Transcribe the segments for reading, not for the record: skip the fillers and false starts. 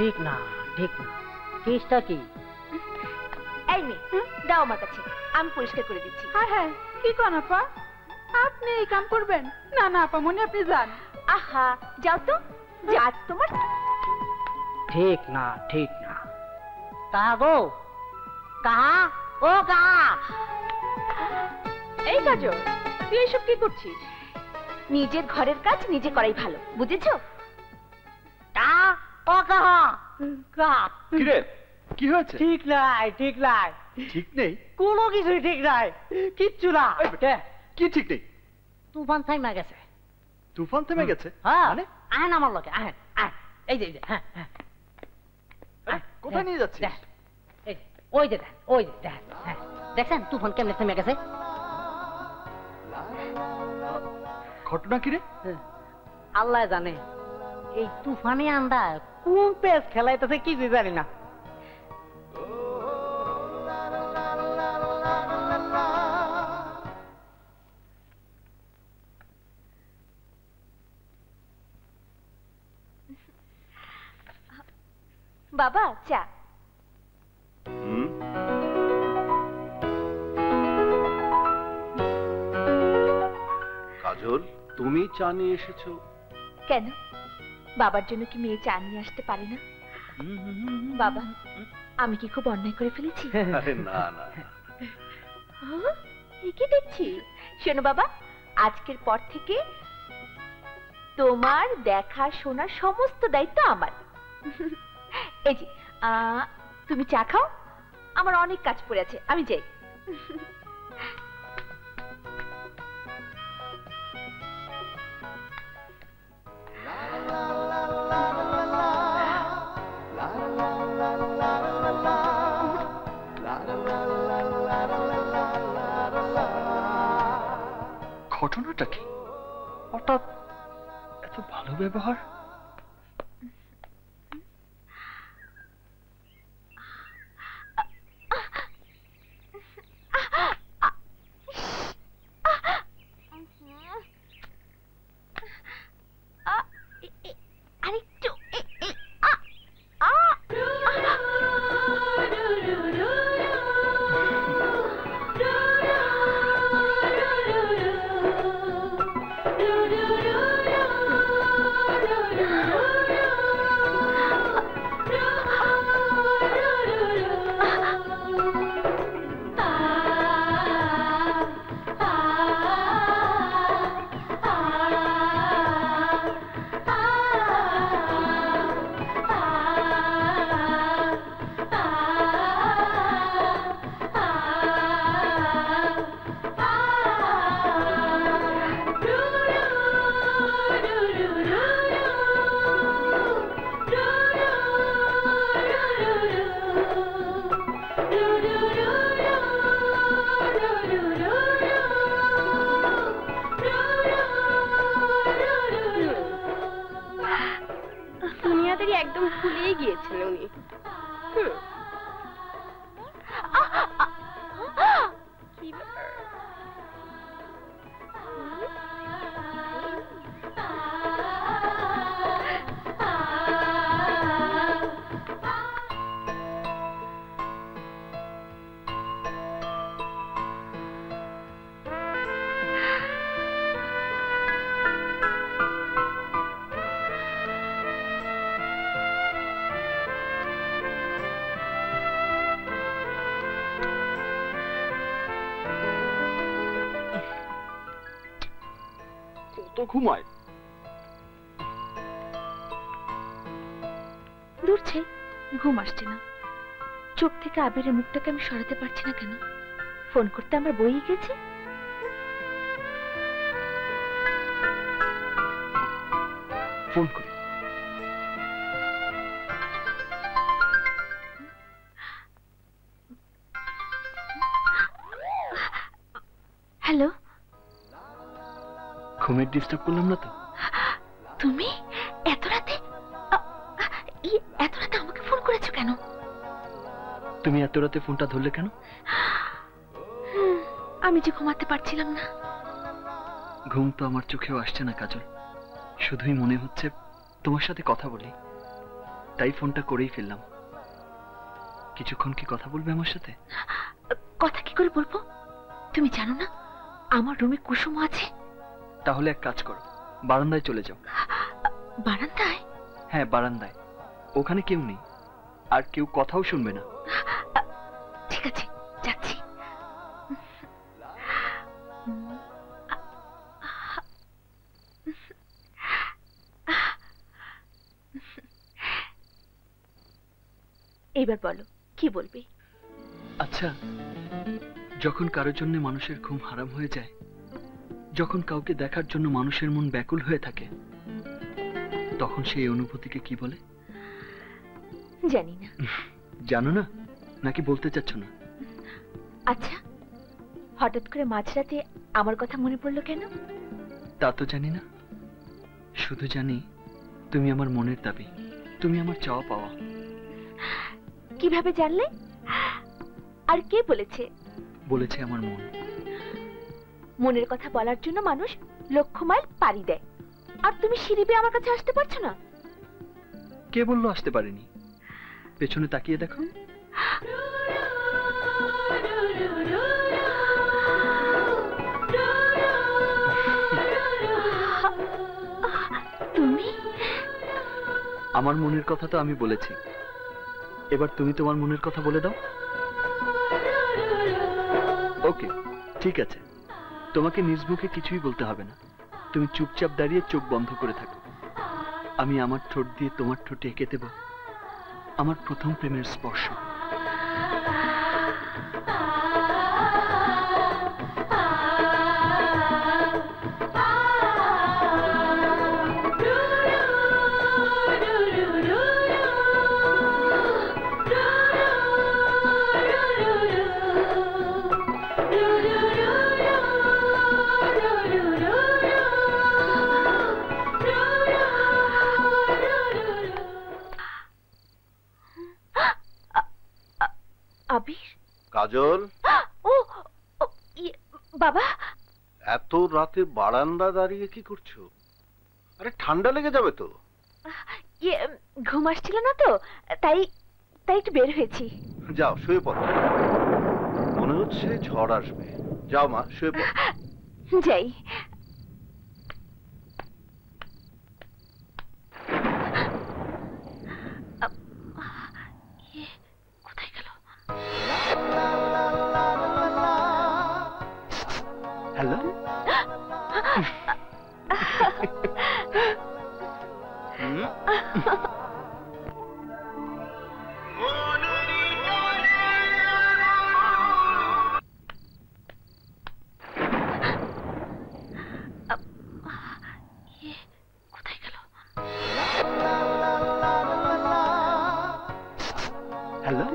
ঠিক না ঠিক না, কেসটা কি? এই মেয়ে দাও আমার কাছে, আমি পরিষ্কার করে দিচ্ছি। হ্যাঁ হ্যাঁ, কি কোন আপা, আপনি এই কাম করবেন? না না আপা মনে, আপনি যান। আহা যাও তো, আজ তোমার ঠিক না ঠিক না। কাহা গো, কাহা ও কাহা? এই কাজো, তুই এসব কি করছিস? নিজের ঘরের কাজ নিজে করাই ভালো, বুঝেছো? কাহা ও কাহা? কাহা কি রে, কি হয়েছে? ঠিক নাই ঠিক নাই। ঠিক নেই? কোনো কিছুই ঠিক নাই, কিচ্ছু না। কি ঠিক নেই? তুফান থাইমা গেছে। তুফান থেমে গেছে? হ্যাঁ, মানে আহেন আমার লোকে, আহেন আহেন। এই যে হ্যাঁ হ্যাঁ, কোথায় নিয়ে যাচ্ছিস? এই যে ওই যে দেখ, ওই যে দেখ, হ্যাঁ দেখছেন তুফান কেমনে থেমে গেছে? ঘটনা কি রে? আল্লাহ জানে, এই তুফানে আন্দা কোন পেজ খেলাইতেছে কিছু জানি না। বাবা চা। কাজল, তুমি চা নিয়ে এসেছো কেন? বাবার জন্য কি মেয়ে চা নিয়ে আসতে পারে না? বাবা, আমি কি খুব অন্যায় করে ফেলেছি? আরে না না, কি দেখছি? শোনো বাবা, আজকের পর থেকে তোমার দেখা শোনার সমস্ত দায়িত্ব আমার। এই যে তুমি চা খাও, আমার অনেক কাজ পড়ে আছে, আমি যাই। ঘটনাটা কি? হঠাৎ এত ভালো ব্যবহার? একদম ভুলেই গিয়েছেন উনি। কি ব্যাপার? ঘুমায় দূরছে, ঘুম আসছে না। চোখ থেকে আবিরের মুখটাকে আমি সরাতে পারছি না কেন? ফোন করতে আমার বই গেছে। ফোন করি। হ্যালো, ঘুমের ডিস্টার্ব করলাম না তো? তুমি এত রাতে আমাকে ফোন করেছো কেন? তুমি এত রাতে ফোনটা ধরলে কেন? আমি যে ঘুমাতে পারছিলাম না। ঘুম তো আমার চোখেও আসছে না কাজল, শুধুই মনে হচ্ছে তোমার সাথে কথা বলি। তাই ফোনটা করেই ফেললাম। কিছুক্ষণ কি কথা বলবে আমার সাথে? কথা কি করে বলবো? তুমি জানো না আমার রুমে কুসুম আছে? তাহলে এক কাজ করো, বারান্দায় চলে যাও। বারান্দায়? হ্যাঁ বারান্দায়, ওখানে কেউ নেই আর কেউ কথাও শুনবে না। ঠিক আছে, যাচ্ছি। এবার বলো কি বলবে? আচ্ছা, যখন কারোর জন্য মানুষের ঘুম হারাম হয়ে যায়, যখন কাউকে দেখার জন্য মানুষের মন ব্যাকুল হয়ে থাকে, তখন সেই অনুভূতিকে কি বলে? জানি না। জানো না নাকি বলতে চাচ্ছ না? আচ্ছা, হঠাৎ করে মাঝরাতে আমার কথা মনে পড়লো কেন? তা তো জানি না, শুধু জানি তুমি আমার মনের দাবি, তুমি আমার চাওয়া পাওয়া। কিভাবে জানলে? আর কে বলেছে? বলেছে আমার মন। মনের কথা বলার জন্য মানুষ লক্ষ মাইল পাড়ি দেয়, আর তুমি সিঁড়ি বেয়ে আমার কাছে আসতে পারছো না? কে বললো আসতে পারিনি? পেছনে তাকিয়ে দেখো। তুমি? আমার মনের কথা তো আমি বলেছি, এবার তুমি তোমার মনের কথা বলে দাও। ওকে, ঠিক আছে, তোমাকে নিজ মুখে কিছুই বলতে হবে না, তুমি চুপচাপ দাঁড়িয়ে চোখ বন্ধ করে থাকো। আমি আমার ঠোঁট দিয়ে তোমার ঠোঁটে এঁকে দেব আমার প্রথম প্রেমের স্পর্শ। কাজল, বাবা, এত রাতে বারান্দা দাঁড়িয়ে কি করছো? আরে ঠান্ডা লেগে যাবে তো। ঘুম আসছিল না তো, তাই একটু বের হয়েছি। যাও শুয়ে পড়ো, মনে হচ্ছে ঝড় আসবে। যাও মা, শুয়ে পড়ো। যাই। কোথায় গেল? হ্যালো। কোথায় গেল? হ্যালো।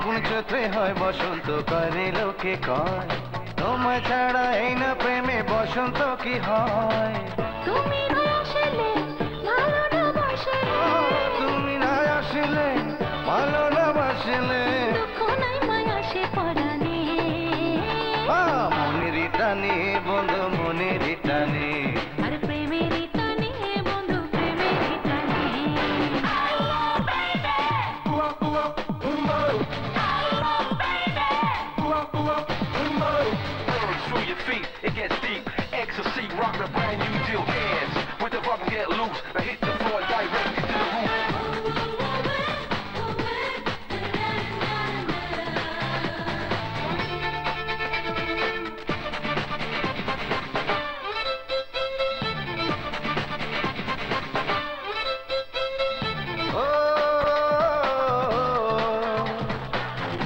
ফাগুন চৈত্রে হয় বসন্ত করে লোকে কয় তোমায় ছাড়া এই না প্রেমে বসন্ত কি হয় তুমি না আসলে ভালো না বাসলে তুমি না আসলে ভালো না বাসলে দুঃখ নাই মায়া সে পরানে মনের টানে বন্ধু মনের টানে আর প্রেমের টানে বন্ধু প্রেমের টানে Through your feet, it gets deep. Ecstasy, rock the brand new deal. Dance with the rubber, get loose. I hit the floor directly to the roof.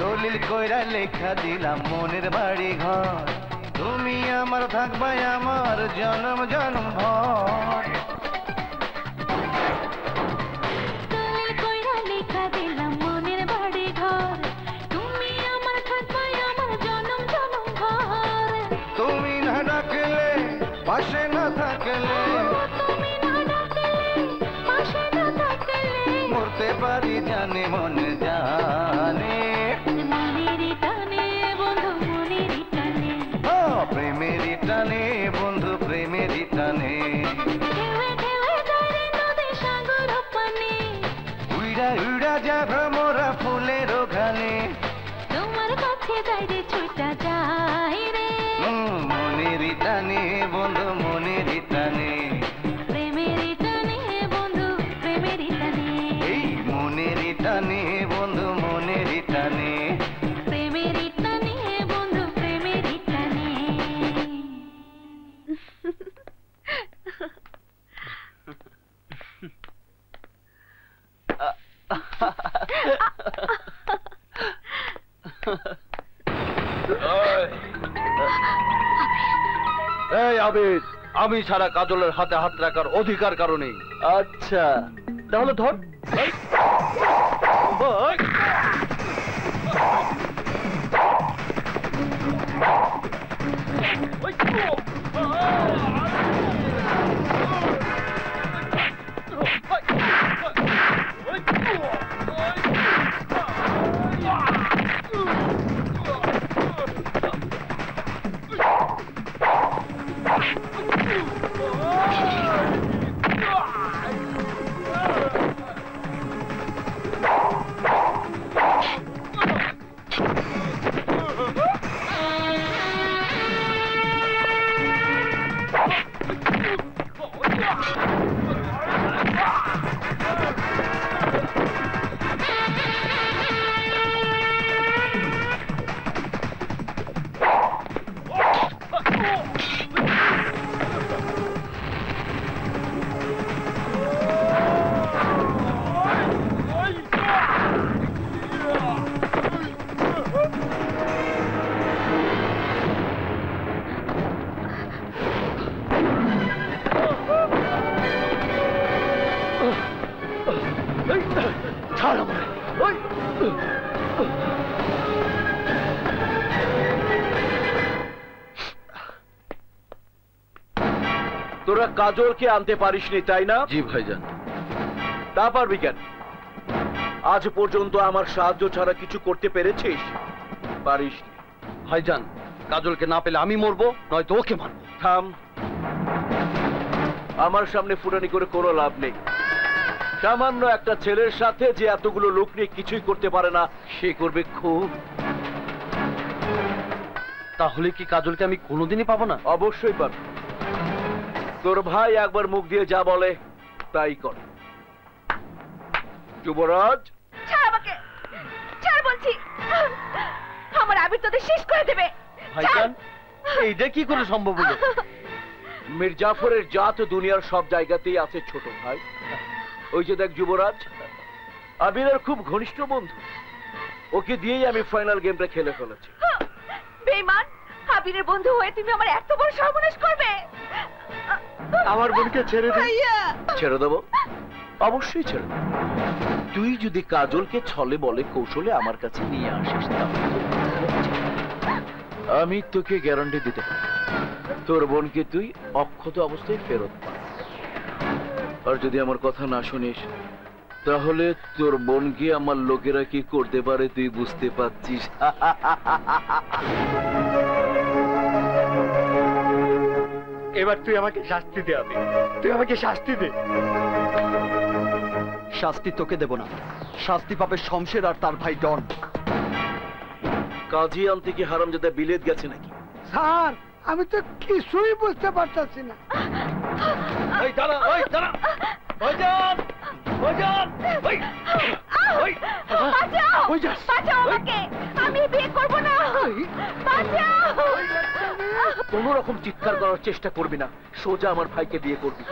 দলিল কইরা লেখা দিলাম মনের বাড়ি ঘর তুমি আমার থাকবাই আমার জনম জনম ভর দলিল কইরা লেখা দিলাম মনের বাড়ি ঘর তুমি আমার থাকবাই আমার জনম জনম ঘর তুমি না ডাকলে পাশে না থাকলে তুমি না ডাকলে পাশে না থাকলে মরতে পারি জানে মন জানে মনের টানে বন্ধু মনের টানে প্রেমের টানে বন্ধু প্রেমের টানে ঢেউে ঢেউে যায় রে নদী সাগর পানে উইড়া উইড়া যাব মোরা ফুলের ওখানে তোমার কাছে যাই রে ছুটা যাই রে মনের টানে বন্ধু মনের টানে প্রেমের টানে বন্ধু প্রেমের টানে এই মনের টানে বন্ধু মনের টানে প্রেমের টানে বন্ধু প্রেমের টানে এই আবির আমি ছাড়া কাজলের হাতে হাত রাখার অধিকার কারণে আচ্ছা তাহলে ধর তোরা কাজলকে আনতে পারিসনি তাই না? জি ভাইজান। তা পারবি কেন? আজ পর্যন্ত আমার সাহায্য ছাড়া কিছু করতে পেরেছিস? পারিসনি। ভাইজান কাজলকে না পেলে আমি মরবো, নয়তো ওকে মারবো। থাম, আমার সামনে ফুটানি করে কোনো লাভ নেই। সামান্য একটা ছেলের সাথে যে এতগুলো লোক নিয়ে কিছুই করতে পারে না, সে করবে খুব। তাহলে কি কাজলকে আমি কোনোদিনই পাবো না? অবশ্যই পাবি। তোর ভাই একবার মুখ দিয়ে যা বলে তাই কর। যুবরাজ, ছাড় আমাকে, ছাড় বলছি। আমার আবির তোদের শেষ করে দেবে। ভাইজান এইটা কি করে সম্ভব হলো? মীর জাফরের জাত দুনিয়ার সব জায়গাতেই আছে ছোট ভাই। ওই যে দেখ যুবরাজ, আবিরের খুব ঘনিষ্ঠ বন্ধু, ওকে দিয়েই আমি ফাইনাল গেমটা খেলে ফেলেছি। বেঈমান, আবিরের বন্ধু হয়ে তুমি আমার এত বড় সর্বনাশ করবে? আমার বোনকে ছেড়ে দে। ছেড়ে দেবো? অবশ্যই ছেড়ে দেব। তুই যদি কাজলকে ছলে বলে কৌশলে আমার কাছে নিয়ে আসিস তাহলে আমি তোকে গ্যারান্টি দিতে পারি তোর বোনকে তুই অক্ষত অবস্থায় ফেরত পাবি। আর যদি আমার কথা না শুনিস তাহলে তোর বোনকে আমার লোকেরা কি করতে পারে তুই বুঝতে পারছিস। এবার তুই আমাকে শাস্তি দে, তুই আমাকে শাস্তি দে। শাস্তি তোকে দেব না, শাস্তি পাবে শমশের আর তার ভাই ডন। কাজী আনতে কি হারামজাদা বিলেত গেছে নাকি? স্যার আমি তো কিছুই বুঝতে পারতাছি না। এই দাঁড়া, ওই দাঁড়া, ভাইজান, ভাইজান, ওই ওই বাঁচাও, বাঁচাও আমাকে, আমি বিয়ে করব না, বাঁচাও। কোনো রকম চিৎকার করার চেষ্টা করবি না, সোজা আমার ভাইকে বিয়ে করবি।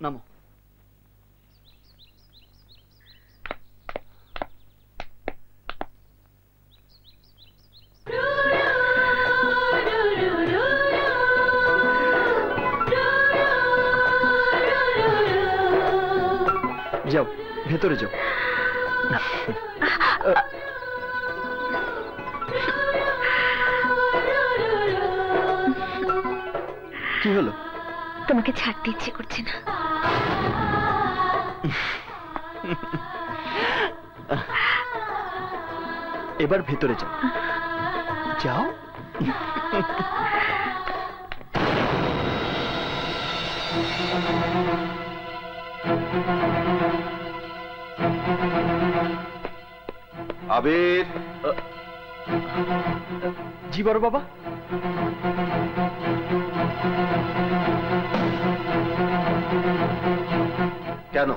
নামো। যাও ভেতরে যাও। কি হলো? তোমাকে ছাড়তে ইচ্ছে করছে না। এবার ভেতরে যাও, যাও। আবির। জি বড় বাবা। কেন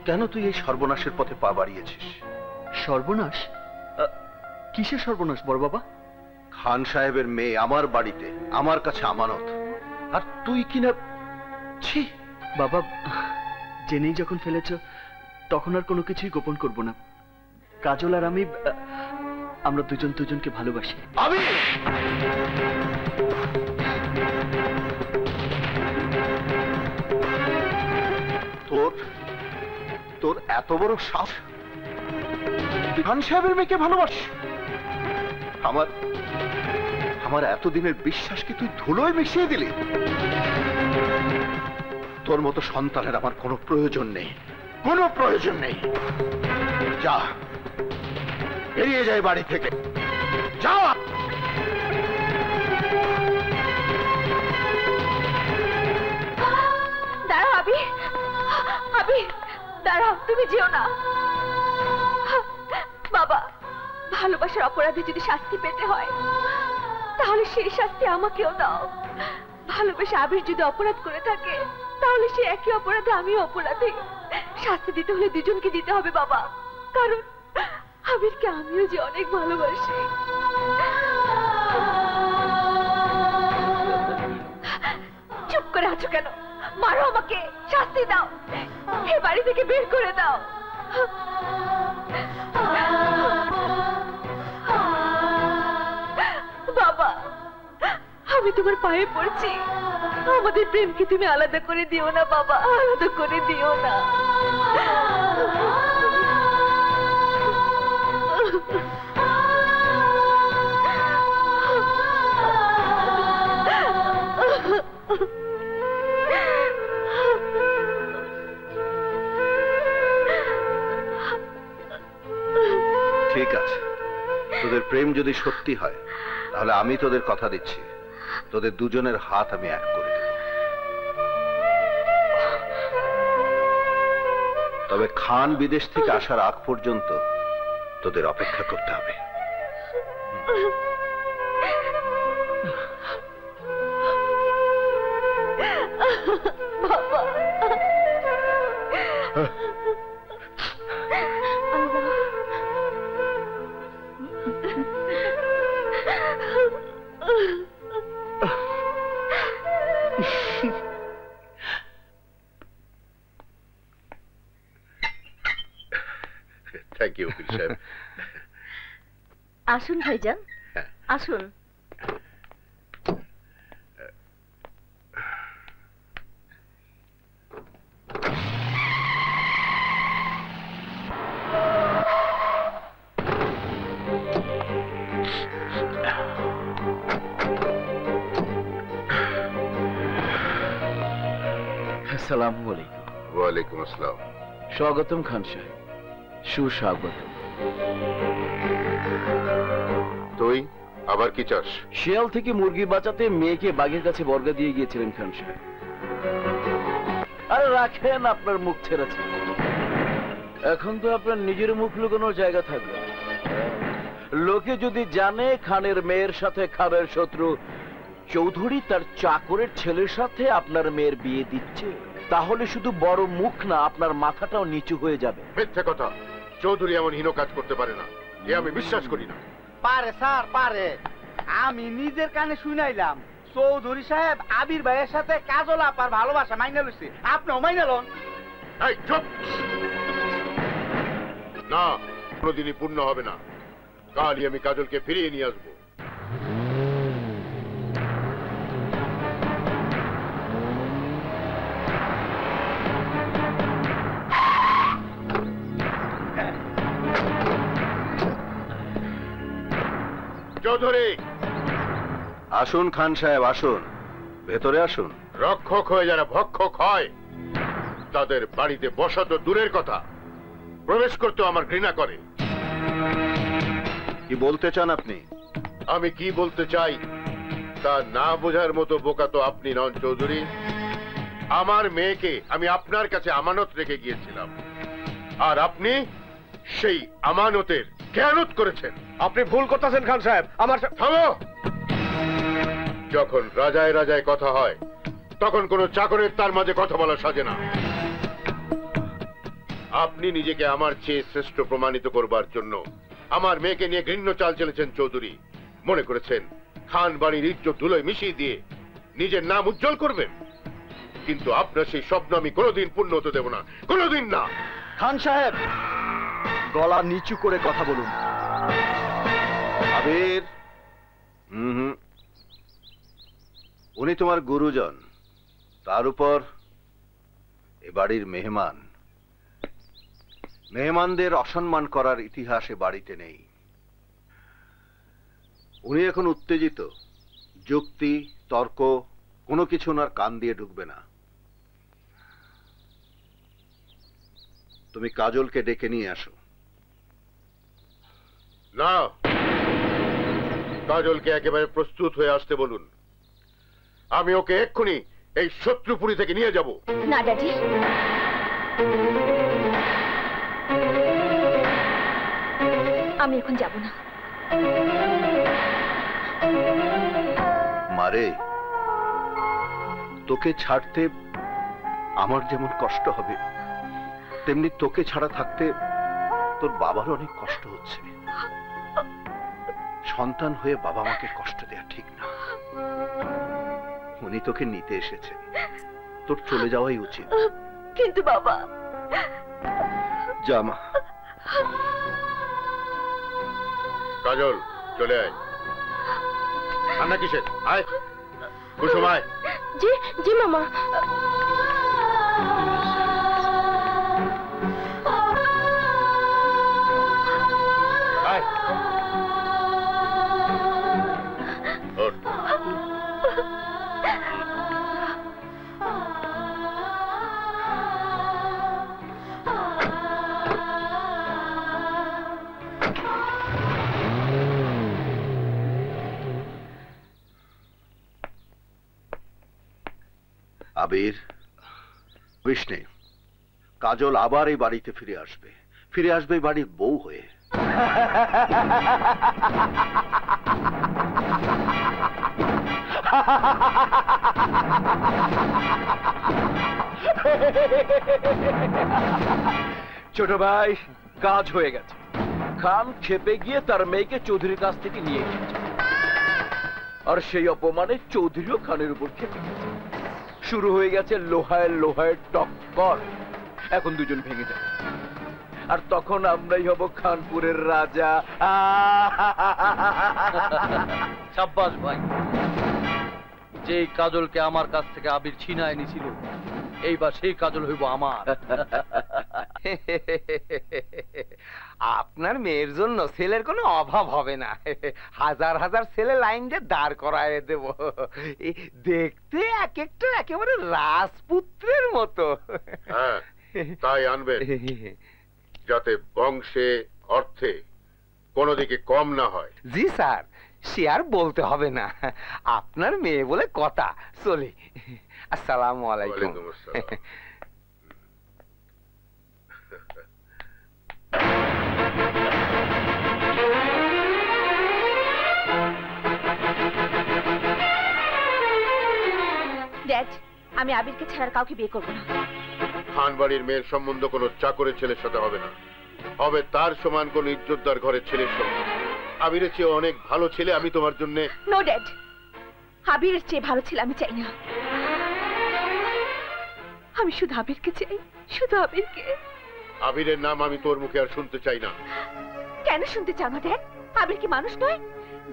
কেন তুই এই সর্বনাশের পথে পা বাড়িয়েছিস? সর্বনাশ? কিসের সর্বনাশ বড় বাবা? খান সাহেবের মেয়ে আমার বাড়িতে আমার কাছে আমানত, আর তুই কিনা। ছি বাবা, জেনেই যখন ফেলেছ তখন আর কোনো কিছুই গোপন করব না। কাজল আর আমি, আমরা দুজন দুজনকে ভালোবাসি। আমি তোর এত বড় সাহস, খান সাহেবের মেয়েকে ভালোবাস? আমার এতদিনের বিশ্বাসকে তুই ধুলোয় মিশিয়ে দিলি। তোর মতো সন্তানের আমার কোনো প্রয়োজন নেই, কোনো প্রয়োজন নেই। যা, বেরিয়ে যায় বাড়ি থেকে, যা। আবি, আবি দাঁড়াও, তুমি যেও না। বাবা, ভালোবাসার অপরাধে যদি শাস্তি পেতে হয় তাহলে সেই শাস্তি আমাকেও দাও। ভালোবাসা আবির যদি অপরাধ করে থাকে তাহলে সে একই অপরাধে আমিও অপরাধী। শাস্তি দিতে হলে দুজনকে দিতে হবে বাবা, কারণ আবিরকে আমিও যে অনেক ভালোবাসি। চুপ করে আছো কেন? মারো আমাকে, শাস্তি দাও, এই বাড়ি থেকে বের করে দাও। বাবা, আমি তোমার পায়ে পড়ছি, আমাদের প্রেমকে তুমি আলাদা করে দিও না বাবা, আলাদা করে দিও না। ঠিক আছে, তোদের প্রেম যদি সত্যি হয় তাহলে আমি তোদের কথা দিচ্ছি, তোদের দুজনের হাত আমি এক করে দেব। তবে খান বিদেশ থেকে আসার আগ পর্যন্ত তোদের অপেক্ষা করতে হবে। থ্যাংক ইউ উকিল সাহেব। আসুন ভাইজান, আসুন। আসসালামু আলাইকুম। ওয়ালাইকুম আসসালাম। স্বাগতম খান সাহেব, সুস্বাগতম। তুই আবার কি চাস? শিয়াল থেকে মুরগি বাঁচাতে মেয়েকে বাঘের কাছে বর্গা দিয়ে গিয়েছিলেন খান সাহেব। আরে রাখেন আপনার মুখ ছেড়েছে, এখন তো আপনার নিজের মুখ লুকানোর জায়গা থাকবে। লোকে যদি জানে খানের মেয়ের সাথে খানের শত্রু চৌধুরী তার চাকরের ছেলের সাথে আপনার মেয়ের বিয়ে দিচ্ছে, তাহলে শুধু বড় মুখ না, আপনার মাথাটাও নিচু হয়ে যাবে। মিথ্যে কথা, চৌধুরী এমন হীন কাজ করতে পারে না, এ আমি বিশ্বাস করি না। পারে স্যার, পারে। আমি নিজের কানে শুনাইলাম চৌধুরী সাহেব আবির ভাইয়ের সাথে কাজল আপার ভালোবাসা মাইনা লইছে, আপনিও মাইনা লন। এই চুপ! না, কোনোদিনই পূর্ণ হবে না। কালই আমি কাজলকে ফিরিয়ে নিয়ে আসবো। চৌধুরী! আসুন খান সাহেব, আসুন, ভেতরে আসুন। রক্ষক হয়ে যারা ভক্ষক হয় তাদের বাড়িতে বসা তো দূরের কথা, প্রবেশ করতে আমার ঘৃণা করে। কি বলতে চান আপনি? আমি কি বলতে চাই তা না বোঝার মতো বোকা তো আপনি নন চৌধুরী। আমার মেয়েকে আমি আপনার কাছে আমানত রেখে গিয়েছিলাম, আর আপনি সেই আমানতের খেয়ানত করেছেন। আপনি ভুল করতেছেন খান সাহেব। আমার থামো! যখন রাজায় রাজায় কথা হয় তখন কোন চাকরের তার মাঝে কথা বলা সাজে না। আপনি নিজেকে আমার চেয়ে শ্রেষ্ঠ প্রমাণিত করবার জন্য আমার মেয়েকে নিয়ে ঘৃণ্য চাল চলেছেন চৌধুরী। মনে করেছেন খান বাড়ির ইজ্জত ধুলোয় মিশিয়ে দিয়ে নিজের নাম উজ্জ্বল করবেন, কিন্তু আপনার সেই স্বপ্ন আমি কোনোদিন পূর্ণ হতে দেব না, কোনোদিন না। খান সাহেব, গলা নিচু করে কথা বলুন। আবির, উনি তোমার গুরুজন, তার উপর এ বাড়ির মেহমান। মেহমানদের অসম্মান করার ইতিহাস এ বাড়িতে নেই। উনি এখন উত্তেজিত, যুক্তি তর্ক কোনো কিছু ওনার কান দিয়ে ঢুকবে না। তুমি কাজলকে ডেকে নিয়ে আসো। না, কাজলকে একেবারে প্রস্তুত হয়ে আসতে বলুন। আমি ওকে এক্ষুনি এই শত্রুপুরী থেকে নিয়ে যাব। না ড্যাডি, আমি এখন যাব না। মারে, তোকে ছাড়তে আমার যেমন কষ্ট হবে, তেমনি তোকে ছাড়া থাকতে তোর বাবার অনেক কষ্ট হচ্ছে। সন্তান হয়ে বাবা মাকে কষ্ট দেয়া ঠিক না। উনি তোকে নিতে এসেছে, তোর চলে যাওয়াই উচিত। কিন্তু বাবা। যা মা। কাজল, চলে আয়। কান্না কিসের? আয় কুসুম, আয়। জি জি মামা। আয়। ওঠ। আবির, বিষ্ণে, কাজল আবার এই বাড়িতে ফিরে আসবে, ফিরে আসবে বাড়ির বউ হয়ে। ছোট ভাই, কাজ হয়ে গেছে। খান খেপে গিয়ে তার মেয়েকে চৌধুরীর কাছ থেকে নিয়ে গিয়েছে, আর সেই অপমানে চৌধুরীও খানের উপর খেপে গেছে। শুরু হয়ে গেছে লোহায় লোহায় টক্কর। এখন দুজন ভেঙে যাবে, আর তখন আমরাই হব খানপুরের রাজা। সাব্বাস ভাই, যে কাজলকে আমার কাছ থেকে আবির ছিনায় নিছিল, এইবার সেই কাজল হইব আমার। আপনার মেয়ের জন্য ছেলের কোনো অভাব হবে না। হাজার হাজার ছেলে লাইন দিয়ে দাঁড় করায় দেব। দেখতে এক একটা একেবারে রাজপুত্রের মতো। হ্যাঁ, তাই আনবেন, যাতে বংশে অর্থে কোনো দিকে কম না হয়। জি স্যার, সে আর বলতে হবে না। আপনার মেয়ে বলে কথা। চলি। আসসালামু আলাইকুম। ড্যাড, আমি আবিরকে ছাড়ার কাউকে বিয়ে করব না। খান বাড়ির মেয়ের সম্বন্ধ কোনো চাকরের ছেলের সাথে হবে না, হবে তার সমান কোন ইজ্জতদার ঘরের ছেলের সঙ্গে। আবিরের চেয়ে অনেক ভালো ছেলে আমি তোমার জন্য। নো ড্যাড, আবিরের চেয়ে ভালো ছেলে আমি চাই না। আমি শুধু আবিরকে চাই, শুধু আবিরকে। আবিরের নাম আমি তোর মুখে আর শুনতে চাই না। কেন শুনতে চাও না ড্যাড? আবির কি মানুষ নয়?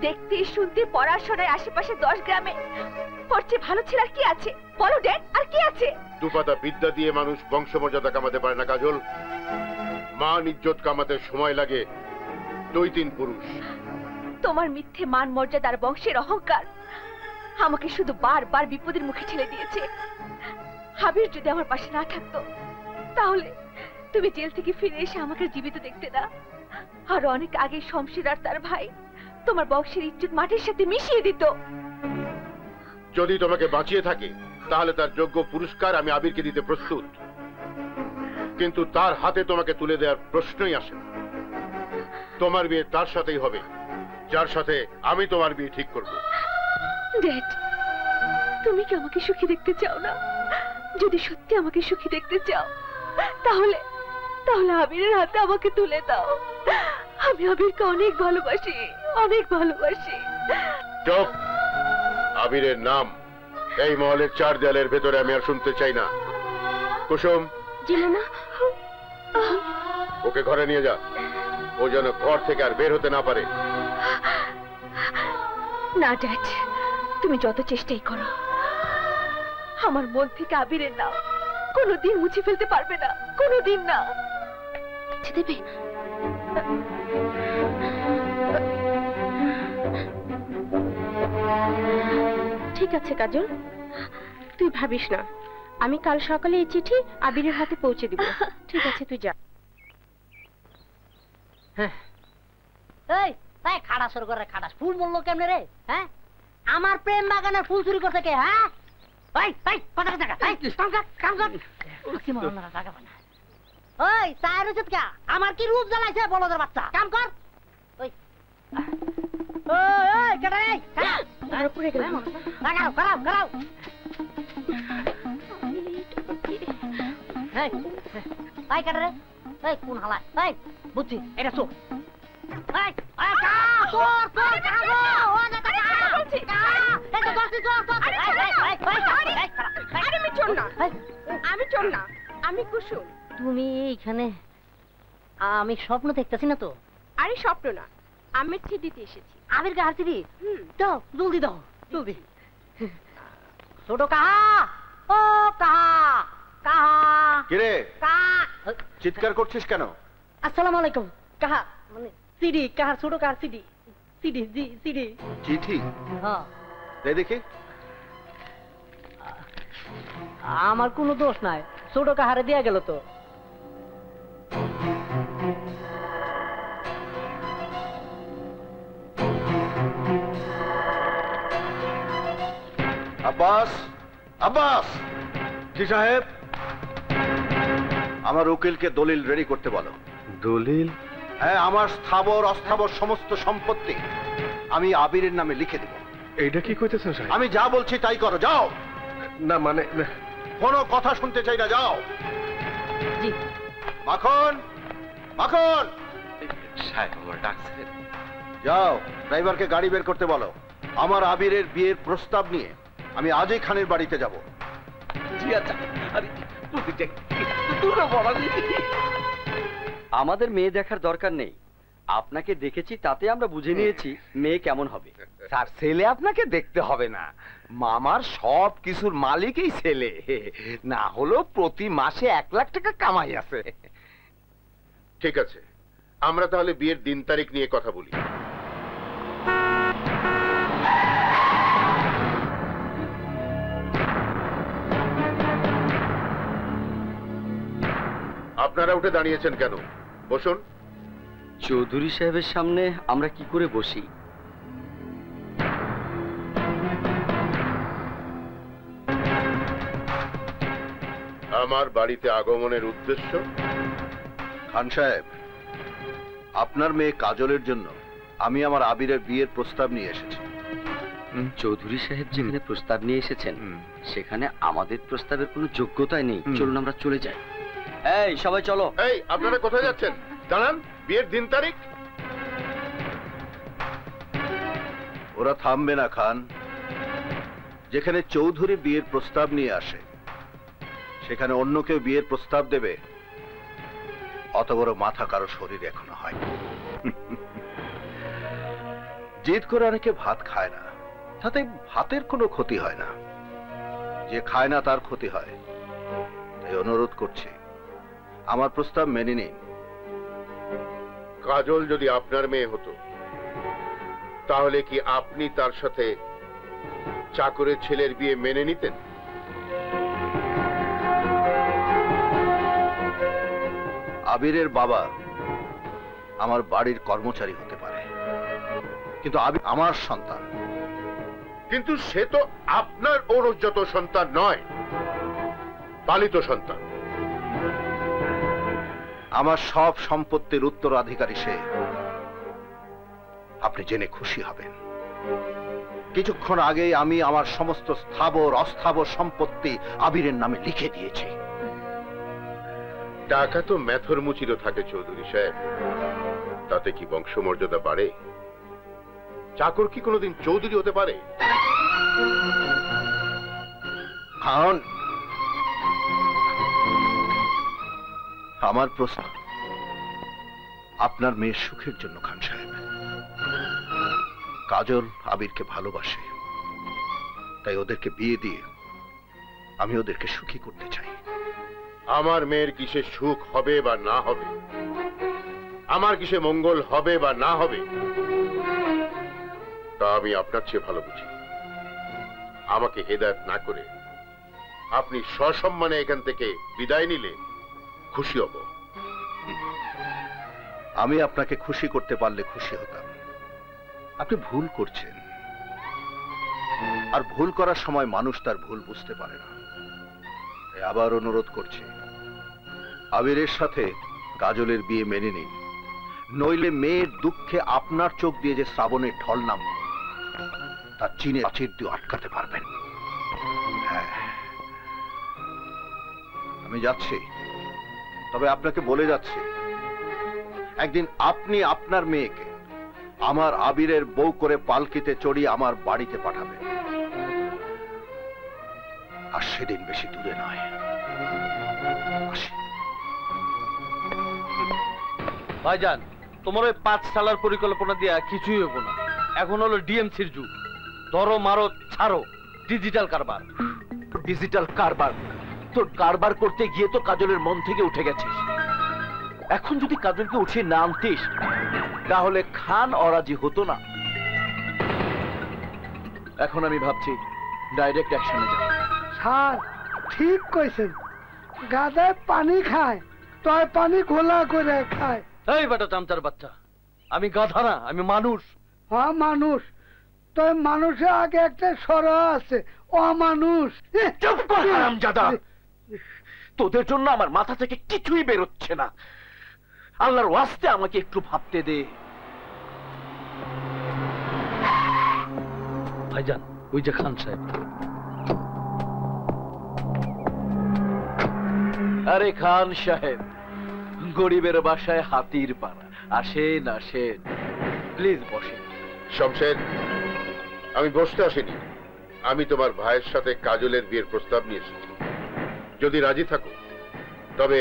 দেখতে শুনতে পড়াশোনায় আশেপাশে 10 গ্রামে ওর চেয়ে ভালো ছেলে আর কি আছে? বলো ড্যাড, আর কি আছে? দুপাতা বিদ্যা দিয়ে মানুষ বংশমর্যাদা কামাতে পারে না কাজল। মান ইজ্জত কামাতে সময় লাগে 2-3 পুরুষ। তোমার মিথ্যে মান মর্যাদার বংশের অহংকার আমাকে শুধু বারবার বিপদের মুখে ঠেলে দিয়েছে। আবির যদি আমার পাশে না থাকতো, তাহলে তুমি জেল থেকে ফিরে এসে আমাকে জীবিত দেখতে না। আর অনেক আগে শমশের আর তার ভাই তোমার বংশের ইজ্জত মাটির সাথে মিশিয়ে দিত। যদি তোমাকে বাঁচিয়ে থাকে, তাহলে তার যোগ্য পুরস্কার আমি আবিরকে দিতে প্রস্তুত, কিন্তু তার হাতে তোমাকে তুলে দেওয়ার প্রশ্নই আসে না। তোমার বিয়ে তার সাথেই হবে যার সাথে আমি তোমার বিয়ে ঠিক করব। ড্যাড, তুমি কি আমাকে সুখী দেখতে চাও না? যদি সত্যি আমাকে সুখী দেখতে চাও, তাহলে আবিরের হাতে আমাকে তুলে দাও। আমি আবিরকে অনেক ভালোবাসি, অনেক ভালোবাসি। চুপ! আবিরের নাম এই মহলের 4 দেয়ালের ভেতরে আমি আর শুনতে চাই না। কুসুম, জি মামা। ওকে ঘরে নিয়ে যা, ও যেন ঘর থেকে আর বের হতে না পারে। না ড্যাড, তুমি যত চেষ্টাই করো, আমার মন থেকে আবিরের নাম কোনোদিন মুছে ফেলতে পারবে না, কোনোদিন না। দেবে? ঠিক আছে কাজল, তুই ভাবিস না, আমি কাল সকালে এই চিঠি আবিরের হাতে পৌঁছে দিব। ঠিক আছে, তুই যা। এই তাই খাড়া সর করে খাড়াস ফুল বললো কেমনে রে? হ্যাঁ, আমার প্রেম বাগানের ফুল চুরি করতে কে? হ্যাঁ, ওই চায়ের উচিত কে? আমার কি রূপ জ্বালাইছে বলদের বাচ্চা? কাম কর। ওই ওই কেটে এই খারাপ খারাপ খারাপ। এই কেটে রে, এই কোন হালায়? এই বুঝছি এটা চোখ। আমি চোর না, আমি কুসুম। তুমি এইখানে? আমি স্বপ্ন দেখতেছি না তো? আরে স্বপ্ন না, আমের থ্রি দিতে এসেছি। আমের গাছ দিদি? দাও জলদি দাও জলদি। ছোট কাহা, ও কাহা কাহা। কিরে চিৎকার করছিস কেন? আসসালামু আলাইকুম। কাহা মানে সিডি, কাহার ছোট কাহার সিডি। সিডি জি সিডি। চিঠি? হ্যাঁ দে দেখি। আমার কোনো দোষ নাই, ছোট কাহারে দেয়া গেল তো। আব্বাস, আব্বাস। জি সাহেব। আমার উকিলকে দলিল রেডি করতে বলো। দলিল? হ্যাঁ, আমার স্থাবর অস্থাবর সমস্ত সম্পত্তি আমি আবিরের নামে লিখে দেব। এইটা কি কইতেছেন সাহেব? আমি যা বলছি তাই করো, যাও। না মানে কোনো কথা শুনতে চাই না, যাও। জি। মাখন, মাখন। সাহেব আমার ডাকছে। যাও, ড্রাইভারকে গাড়ি বের করতে বলো। আমার আবিরের বিয়ের প্রস্তাব নিয়ে আমি আজই খানের বাড়িতে যাব। জি আচ্ছা। আমাদের মেয়ে দেখার দরকার নেই, আপনাকে দেখেছি তাতে আমরা বুঝে নিয়েছি মেয়ে কেমন হবে। স্যার ছেলে আপনাকে দেখতে হবে না, মামার সব কিছুর মালিকই ছেলে। না হলেও প্রতি মাসে 1 লাখ টাকা কামাই আছে। ঠিক আছে, আমরা তাহলে বিয়ের দিন তারিখ নিয়ে কথা বলি। আপনারা উঠে দাঁড়িয়েছেন কেন? বসুন। চৌধুরী সাহেবের সামনে আমরা কি করে বসি? আমার বাড়িতে আগমনের উদ্দেশ্য? খান সাহেব, আপনার মেয়ে কাজলের জন্য আমি আমার আবিরের বিয়ের প্রস্তাব নিয়ে এসেছি। চৌধুরী সাহেব যেখানে প্রস্তাব নিয়ে এসেছেন সেখানে আমাদের প্রস্তাবের কোনো যোগ্যতাই নেই। চলুন আমরা চলে যাই। এই সবাই চলো। এই আপনারা কোথায় যাচ্ছেন? দাঁড়ান, বিয়ের দিন তারিখ। ওরা থামবে না খান। যেখানে চৌধুরী বিয়ের প্রস্তাব নিয়ে আসে সেখানে অন্য কেউ বিয়ের প্রস্তাব দেবে, অত বড় মাথা কারো শরীর এখনো হয়। জিদ করে অনেকে ভাত খায় না, তাতে ভাতের কোনো ক্ষতি হয় না। যে খায় না তার ক্ষতি হয়। তাই অনুরোধ করছি, আমার প্রস্তাব মেনে নিন। কাজল যদি আপনার মেয়ে হতো তাহলে কি আপনি তার সাথে চাকরের ছেলের বিয়ে মেনে নিতেন? আবিরের বাবা আমার বাড়ির কর্মচারী হতে পারে, কিন্তু আবির আমার সন্তান। কিন্তু সে তো আপনার ঔরজ্জাত সন্তান নয়, পালিত সন্তান। আমার সব সম্পত্তির উত্তরাধিকারী সে। আপনি জেনে খুশি হবেন, কিছুক্ষণ আগেই আমি আমার সমস্ত স্থাবর অস্থাবর সম্পত্তি আবিরের নামে লিখে দিয়েছি। টাকা তো মেথর মুচিত থাকে চৌধুরী সাহেব, তাতে কি বংশমর্যাদা বাড়ে? চাকর কি কোনোদিন চৌধুরী হতে পারে? কারণ আমার প্রশ্ন আপনার মেয়ের সুখের জন্য খান সাহেব। কাজল আবিরকে ভালোবাসে, তাই ওদেরকে বিয়ে দিয়ে আমি ওদেরকে সুখী করতে চাই। আমার মেয়ের কিসে সুখ হবে বা না হবে, আমার কিসে মঙ্গল হবে বা না হবে, তা আমি আপনার চেয়ে ভালো বুঝি। আমাকে হেদায়েত না করে আপনি সসম্মানে এখান থেকে বিদায় নিলে খুশি হব। আমি আপনাকে খুশি করতে পারলে খুশি হতাম। আপনি ভুল করছেন। আর ভুল করার সময় মানুষ তার ভুল বুঝতে পারে না। আবার অনুরোধ করছি, আবিরের সাথে কাজলের বিয়ে মেনে নিন, নইলে মেয়ের দুঃখে আপনার চোখ দিয়ে যে শ্রাবণের ঢল নাম তার চিনে চির দিয়ে আটকাতে পারবেন। হ্যাঁ, আমি যাচ্ছি, তবে আপনাকে বলে যাচ্ছি, একদিন আপনি আপনার মেয়েকে আমার আবিরের বউ করে পালকিতে চড়িয়ে আমার বাড়িতে পাঠাবেন, আর সেদিন বেশি দূরে নয়। ভাইজান, তোমার ওই 5 সালার পরিকল্পনা দিয়া কিছুই হবো না। এখন হলো ডিএমসির যুগ। ধরো মারো ছাড়ো, ডিজিটাল কারবার। ডিজিটাল কারবার? তোর কারবার করতে গিয়ে তো কাজলের মন থেকে উঠে গেছিস। এখন যদি কাজলকে উঠিয়ে না আনতিস তাহলে খান অরাজি হতো না। এখন আমি ভাবছি ডাইরেক্ট অ্যাকশনে যাব। স্যার ঠিক কইছেন, গাদায় পানি খায় তয় পানি ঘোলা করে খায়। এই বেটা চামচার বাচ্চা, আমি গাধা না, আমি মানুষ। হ্যাঁ মানুষ, তয় মানুষের আগে একটা সরা আছে, অমানুষ। চুপ কর হারামজাদা, তোদের জন্য আমার মাথা থেকে কিছুই বেরোচ্ছে না। আল্লাহর ওয়াস্তে আমাকে একটু ভাবতে দে। ভাইজান, ওই যে খান সাহেব। আরে খান সাহেব, গরিবের বাসায় হাতির পাড়া। আসেন আসেন, প্লিজ বসেন। শমশের, আমি বসতে আসিনি, আমি তোমার ভাইয়ের সাথে কাজলের বিয়ের প্রস্তাব নিয়ে এসেছি। যদি রাজি থাকো তবে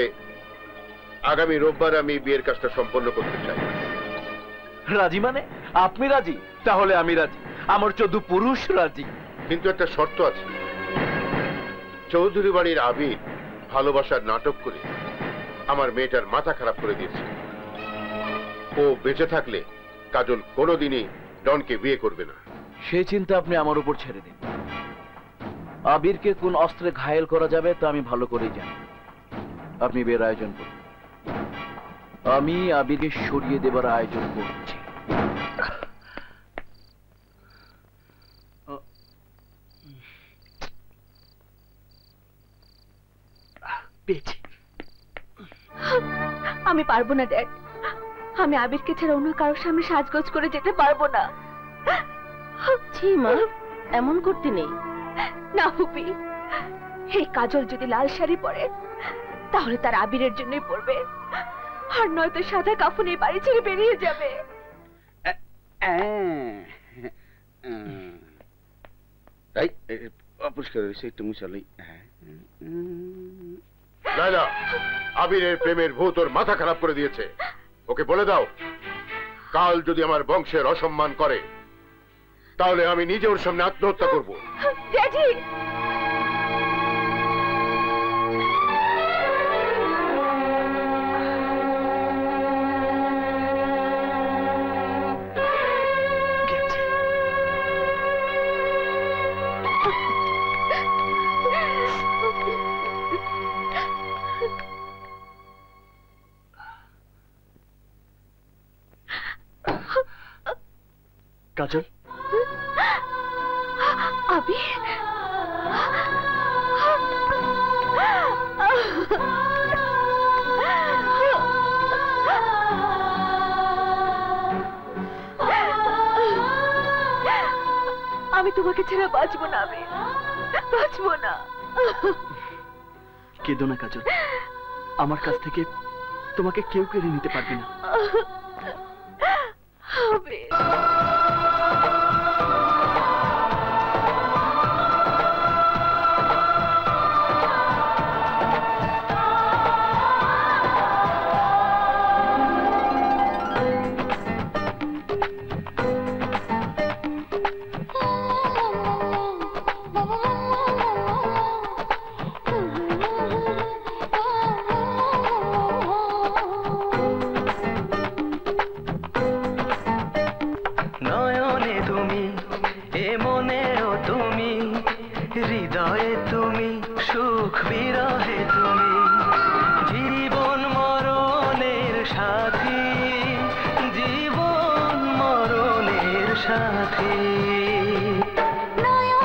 আগামী রোববার আমি বিয়ের কাজটা সম্পন্ন করতে চাই। রাজি মানে? আপনি রাজি? তাহলে আমি রাজি, আমার 14 পুরুষ রাজি। কিন্তু একটা শর্ত আছে, চৌধুরী বাড়ির আবির ভালোবাসার নাটক করে আমার মেয়েটার মাথা খারাপ করে দিয়েছে। ও বেঁচে থাকলে কাজল কোনোদিনই ডনকে বিয়ে করবে না। সেই চিন্তা আপনি আমার উপর ছেড়ে দিন। আবিরকে কোন অস্ত্রে ঘায়েল করা যাবে তা আমি ভালো করেই জানি। আপনি বিয়ের আয়োজন করুন, আমি আবিরকে সরিয়ে দেবার আয়োজন করছি। আমি পারবো না ড্যাড, আমি আবিরকে ছাড়া অন্য কারোর সামনে সাজগোজ করে যেতে পারবো না। ছি মা, এমন করতে নেই। না ফুপি, এই কাজল যদি লাল শাড়ি পরে তাহলে তার আবিরের জন্যই পরবে, আর নয়তো সাদা কাফনে বাড়ি ছেড়ে বেরিয়ে যাবে। তাই অপরিষ্কার হয়েছে, একটু মুছালেই। লায়লা, আবিরের প্রেমের ভূত ওর মাথা খারাপ করে দিয়েছে। ওকে বলে দাও, কাল যদি আমার বংশের অসম্মান করে তাহলে আমি নিজে ওর সামনে আত্মহত্যা করব। ড্যাডি, কাজল, আবি, আমি তোমাকে ছাড়া বাঁচবো না, আমি বাঁচবো না। কেঁদো না কাজল, আমার কাছ থেকে তোমাকে কেউ কেড়ে নিতে পারবে না। নয়ন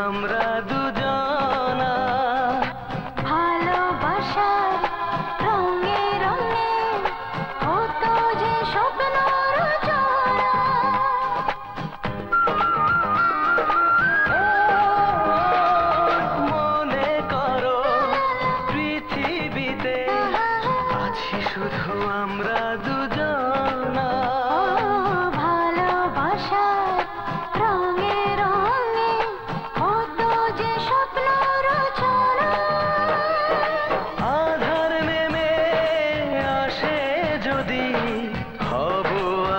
আমরা দুজনা ভালোবাসার রঙে রঙে হতো যে স্বপ্ন রচনা মনে করো পৃথিবীতে আছি শুধু আমরা দুজনা ভালোবাসার রঙে রঙে হতো যে স্বপ্ন রচনা আধার নেমে আসে যদি হব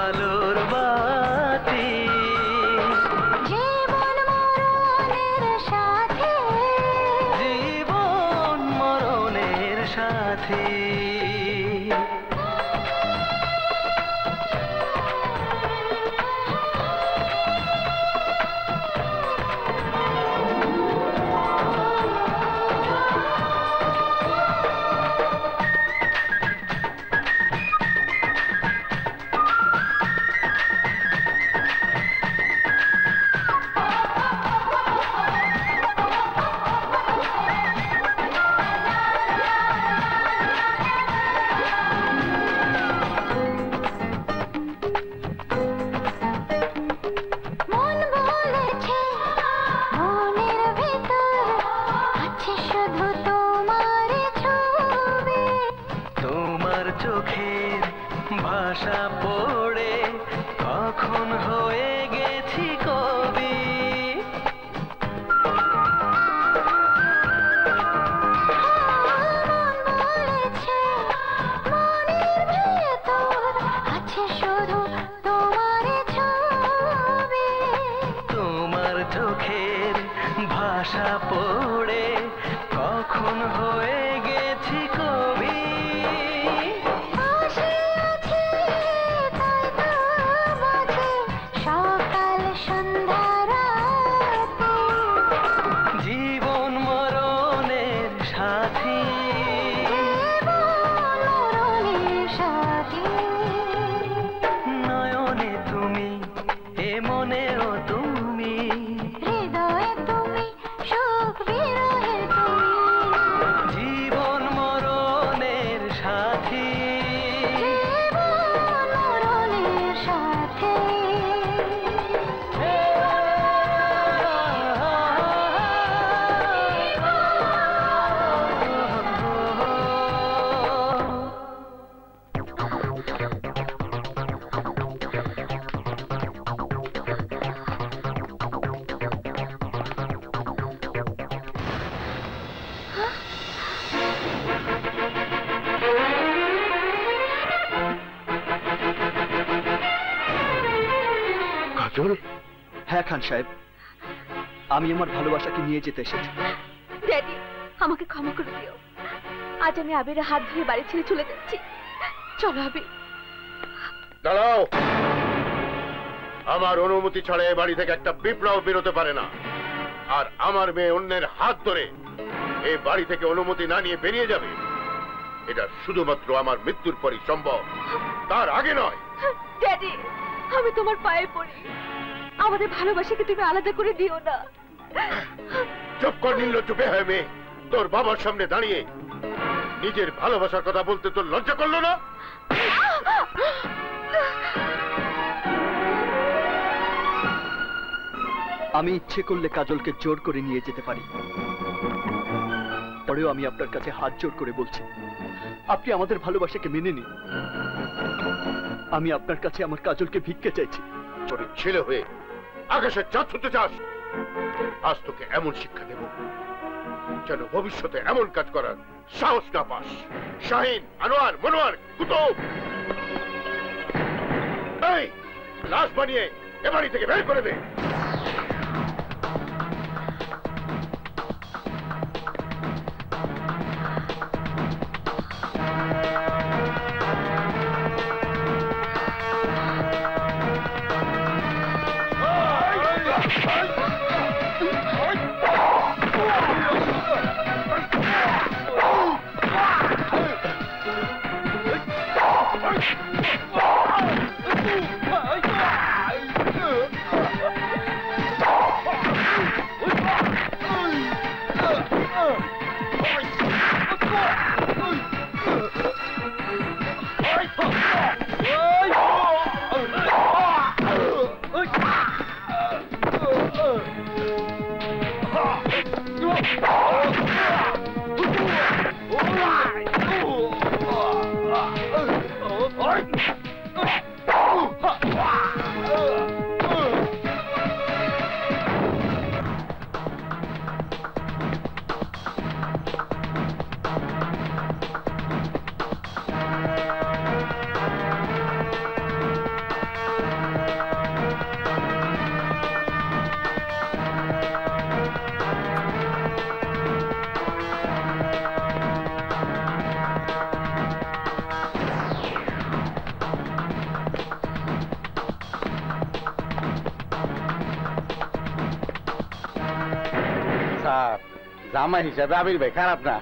আলোর বাতি জীবন মরণের সাথে জীবন মরণের সাথে মন বলেছে মনের ভিতর আছে শুধু তোমার ছবি তোমার চোখের ভাষা পড়ে কখন হয়ে গেছি কবি মন বলেছে মনের ভিতর আছে শুধু তোমার ছবি তোমার চোখের ভাষা পড়ে কখন হয়ে গেছি কবি আসে আছে তাই তো মাঝে সকাল সন্ধ্যা রাতে জীবন মরণের সাথী মরণের সাথী নয়নে তুমি এ মনেও তুমি হৃদয়ে তুমি সুখ বিরহে তুমি জীবন মরণের সাথী জীবন মরণের সাথে কাজল? হ্যাঁ খান সাহেব, আমি আমার ভালোবাসাকে নিয়ে যেতে এসেছি। ড্যাডি আমাকে ক্ষমা করে দিও আজ আমি আবিরের হাত ধরে বাড়ি ছেড়ে চলে যাচ্ছি চলো আবির দাঁড়াও, আমার অনুমতি ছাড়া এ বাড়ি থেকে একটা বিপ্লব বেরোতে পারে না। আর আমার মেয়ে অন্যের হাত ধরে এই বাড়ি থেকে অনুমতি না নিয়ে বেরিয়ে যাবে, এটা শুধুমাত্র আমার মৃত্যুর পরই সম্ভব, তার আগে নয়। ড্যাডি আমি তোমার পায়ে পড়ি আমাদের ভালোবাসাকে তুমি আলাদা করে দিও না চুপ কর নির্লজ্জ বেহায়া মেয়ে, তোর বাবার সামনে দাঁড়িয়ে নিজের ভালোবাসার কথা বলতে তোর লজ্জা করলো না? আমি ইচ্ছে করলে কাজলকে জোর করে নিয়ে যেতে পারি, পরেও আমি আপনার কাছে হাত জোর করে বলছি, আপনি আমাদের ভালোবাসাকে মেনে নিন। আমি আপনার কাছে আমার কাজলকে ভিক্ষে চাইছি। তোর ছেলে হয়ে আকাশের চাঁদ ছুঁতে চাস? আজ তোকে এমন শিক্ষা দেব যেন ভবিষ্যতে এমন কাজ করার সাহস না পাস। শাহিন, আনোয়ার, মনোয়ার, কুতুব, এই লাশ বানিয়ে এ বাড়ি থেকে বের করে দে। স্যার, জামাই হিসাবে আবির ভাই খারাপ না।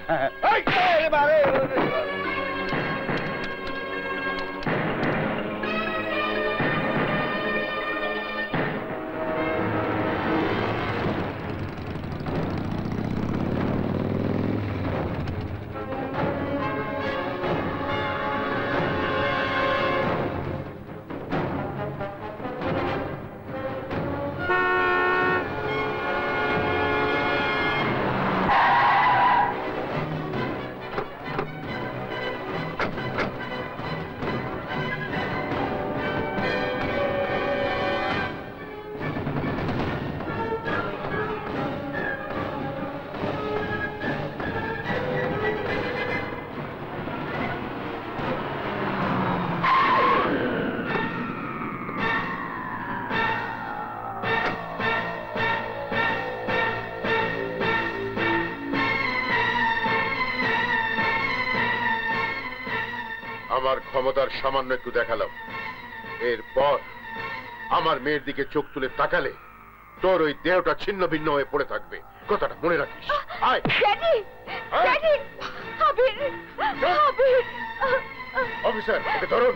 আমার ক্ষমতার সামান্য একটু দেখালাম, এরপর আমার মেয়ের দিকে চোখ তুলে তাকালে তোর ওই দেহটা ছিন্ন ভিন্ন হয়ে পড়ে থাকবে, কথাটা মনে রাখিস। আয় ড্যাডি, ড্যাডি, আবির, আবির। অফিসার, ওকে ধরুন।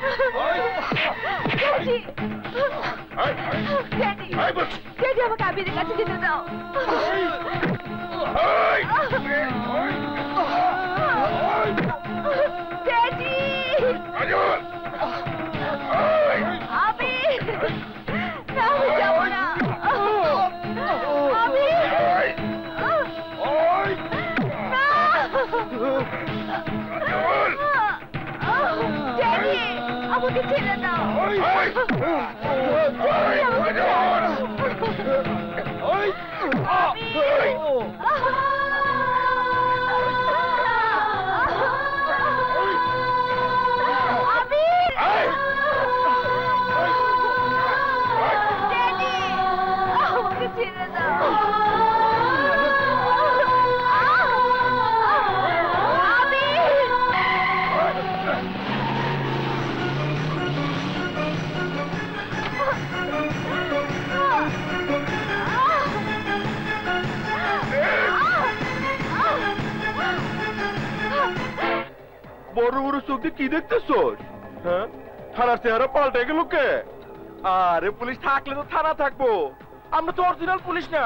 ড্যাডি, ড্যাডি, ড্যাডি, আমাকে আবিরের কাছে যেতে দাও। ড্যাডি, আবির, না, আমি যাবো না। আবির, ড্যাডি, আমাকে ছেড়ে দাও। বড় বড় চোখ দিয়ে কি দেখতেছোস? হ্যাঁ, থানার চেহারা পাল্টে গেল কে? আরে পুলিশ থাকলে তো থানা থাকবো, আমরা তো অরিজিনাল পুলিশ না,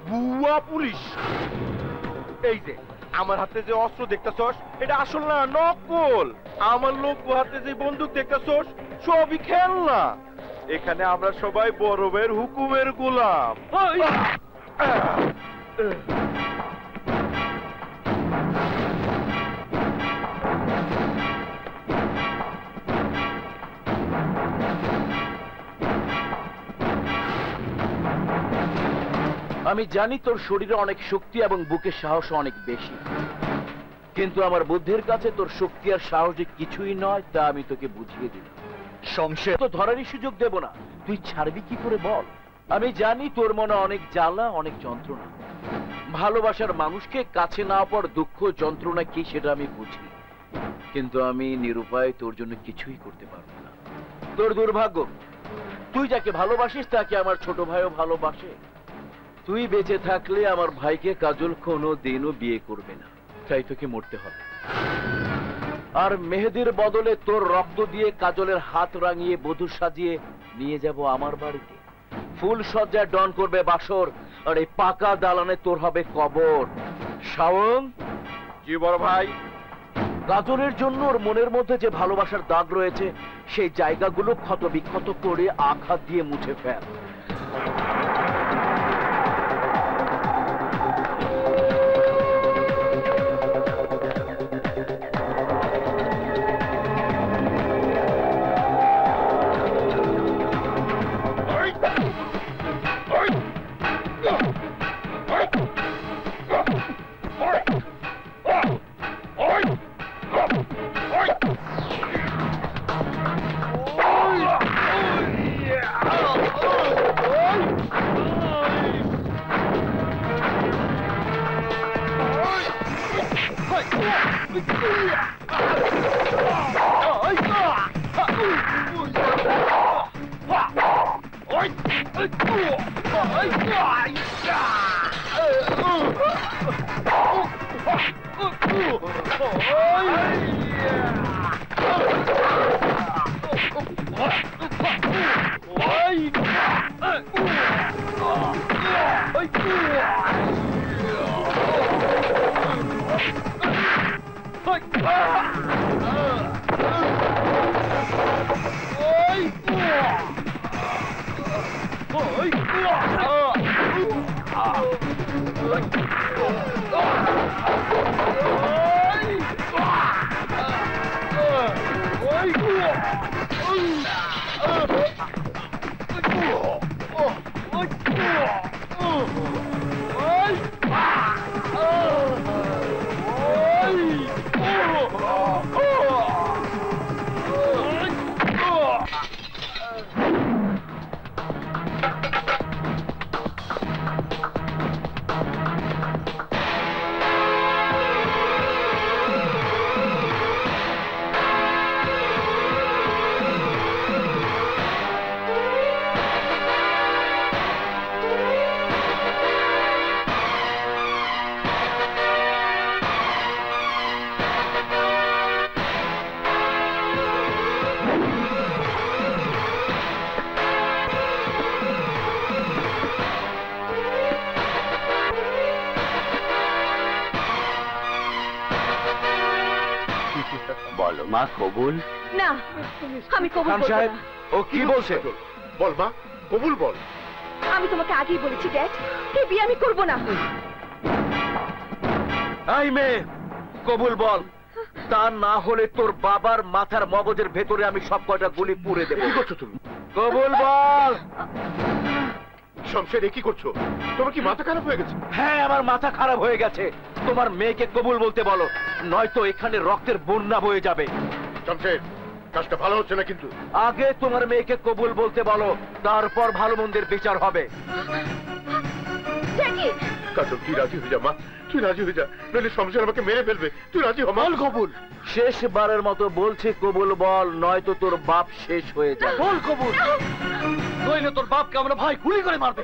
ভুয়া পুলিশ। এই যে আমার হাতে যে অস্ত্র দেখতেছোস, এটা আসল না, নকল। আমার লোক হাতে যে বন্দুক দেখতেছোস, সবই খেলনা। এখানে আমরা সবাই বড় ভাইয়ের হুকুমের গোলাম। আমি জানি তোর শরীরে অনেক শক্তি এবং বুকের সাহস অনেক বেশি, কিন্তু আমার বুদ্ধির কাছে তোর শক্তি আর সাহস কিছুই নয়, তা আমি তোকে বুঝিয়ে দিই। সংশয় তো ধরারই সুযোগ দেব না, তুই ছাড়বি কি করে বল? আমি জানি তোর মনে অনেক জ্বালা, অনেক যন্ত্রণা। ভালোবাসার মানুষকে কাছে না পাওয়ার দুঃখ যন্ত্রণা কি সেটা আমি বুঝি, কিন্তু আমি নিরুপায় তোর জন্য কিছুই করতে পারবো না। তোর দুর্ভাগ্য, তুই যাকে ভালোবাসিস তাকে আমার ছোট ভাইও ভালোবাসে। তুই বেঁচে থাকলে আমার ভাইকে কাজল কোনো দিনও বিয়ে করবে না, তাই তোকে মরতে হবে। আর মেহেদির বদলে তোর রক্ত দিয়ে কাজলের হাত রাঙিয়ে বধূ সাজিয়ে নিয়ে যাব আমার বাড়িতে। ফুল সজ্জায় ডন করবে বাসর, আর এই পাকা দালানে তোর হবে কবর। শাওন, জি বড় ভাই। কাজলের জন্য ওর মনের মধ্যে যে ভালোবাসার দাগ রয়েছে, সেই জায়গাগুলো ক্ষত বিক্ষত করে আঘাত দিয়ে মুছে ফেল। বলো মা কবুল। না, আমি কবুল খান করব সাহেব, না। ও কি বলছে? বল মা, কবুল বল। আমি তোমাকে আগেই বলেছি ড্যাড, এই বিয়ে আমি করব না। এই মেয়ে, কবুল বল, তা না হলে তোর বাবার মাথার মগজের ভেতরে আমি সব কয়টা গুলি পুড়ে দেবো। কি করছো তুমি? কবুল বল। শমশের, কি করছো? তোমার কি মাথা খারাপ হয়ে গেছে? হ্যাঁ, আমার মাথা খারাপ হয়ে গেছে। তোমার মেয়েকে কবুল বলতে বলো, নয়তো এখানে রক্তের বন্যা বয়ে যাবে। শমশের, কাজটা ভালো হচ্ছে না কিন্তু। আগে তোমার মেয়েকে কবুল বলতে বলো, তারপর ভালো মন্দের বিচার হবে। কাজল, তুই রাজি হয়ে যা মা, তুই রাজি হয়ে যা, নইলে শমশের আমাকে মেরে ফেলবে। তুই রাজি হ মা। কবুল। শেষবারের মতো বলছি, কবুল বল, নয়তো তোর বাপ শেষ হয়ে যাবে। বল কবুল, নইলে তোর বাপকে আমরা ভাই গুলি করে মারবে।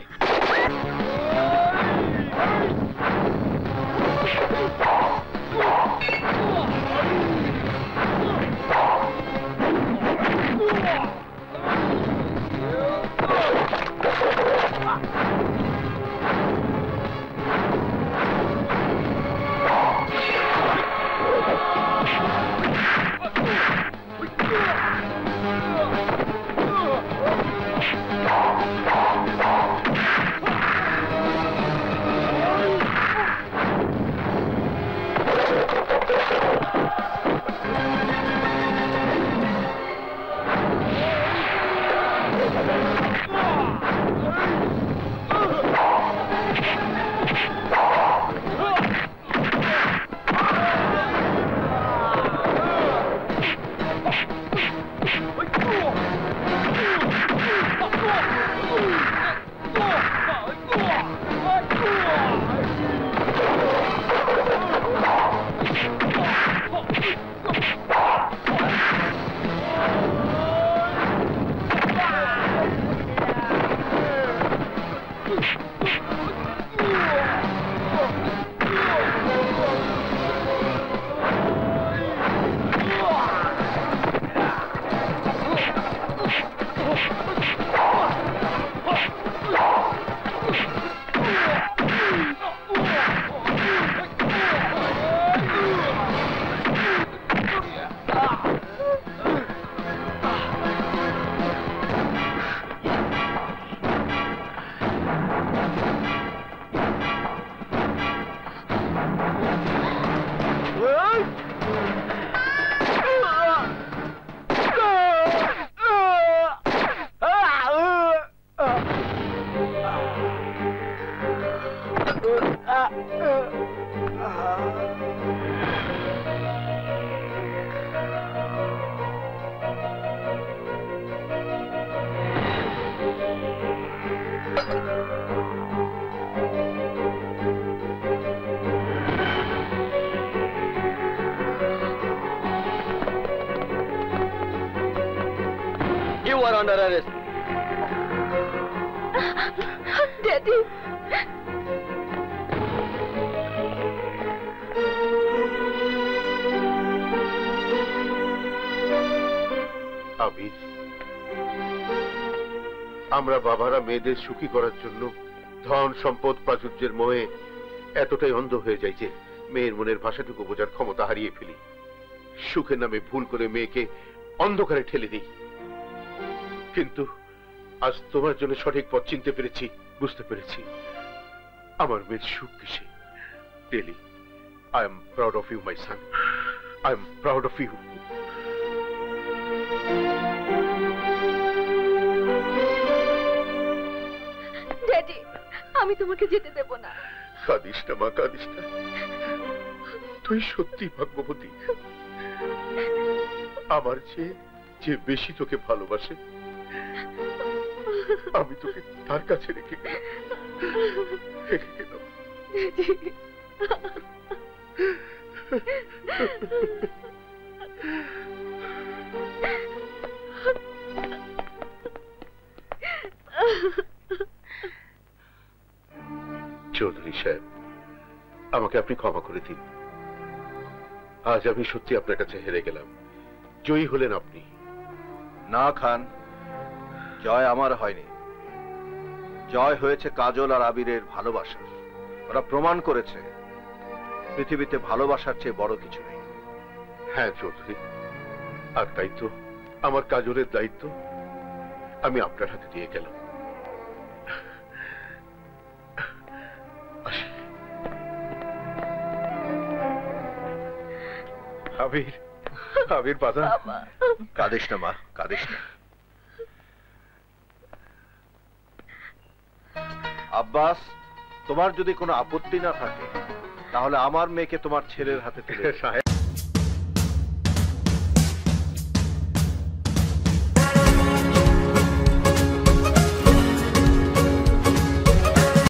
You are under arrest. Daddy. আবির, আমরা বাবারা মেয়েদের সুখী করার জন্য ধন সম্পদ প্রাচুর্যের মোহে এতটাই অন্ধ হয়ে যাই যে মেয়ের মনের ভাষাটুকু বোঝার ক্ষমতা হারিয়ে ফেলি। সুখের নামে ভুল করে মেয়েকে অন্ধকারে ঠেলে দিই। কিন্তু আজ তোমার জন্য সঠিক পথ চিনতে পেরেছি, বুঝতে পেরেছি আমার মেয়ের সুখ কিসে। Really I am proud of you my son, I am proud of you. Daddy, আমি তোমাকে যেতে দেব না। কাঁদিস না মা, কাঁদিস না, তুই সত্যি ভাগ্যবতী। আমার চেয়ে যে বেশি তোকে ভালোবাসে আমি তোকে তার কাছে রেখে গেলাম। চৌধুরী সাহেব, আমাকে আপনি ক্ষমা করে দিন। আজ আমি সত্যি আপনার কাছে হেরে গেলাম। জয়ী হলেন আপনি। না খান, জয় আমার হয়নি, জয় হয়েছে কাজল আর আবিরের ভালোবাসা। ওরা প্রমাণ করেছে পৃথিবীতে ভালোবাসার চেয়ে বড় কিছু নেই। হ্যাঁ চৌধুরী, আর তাই তো আমার কাজলের দায়িত্ব আমি আপনার হাতে দিয়ে গেলাম। আবির, আবির বাবা, কাঁদিস না মা, কাঁদিস না। আব্বাস, তোমার যদি কোনো আপত্তি না থাকে তাহলে আমার মেয়েকে তোমার ছেলের হাতে তুলে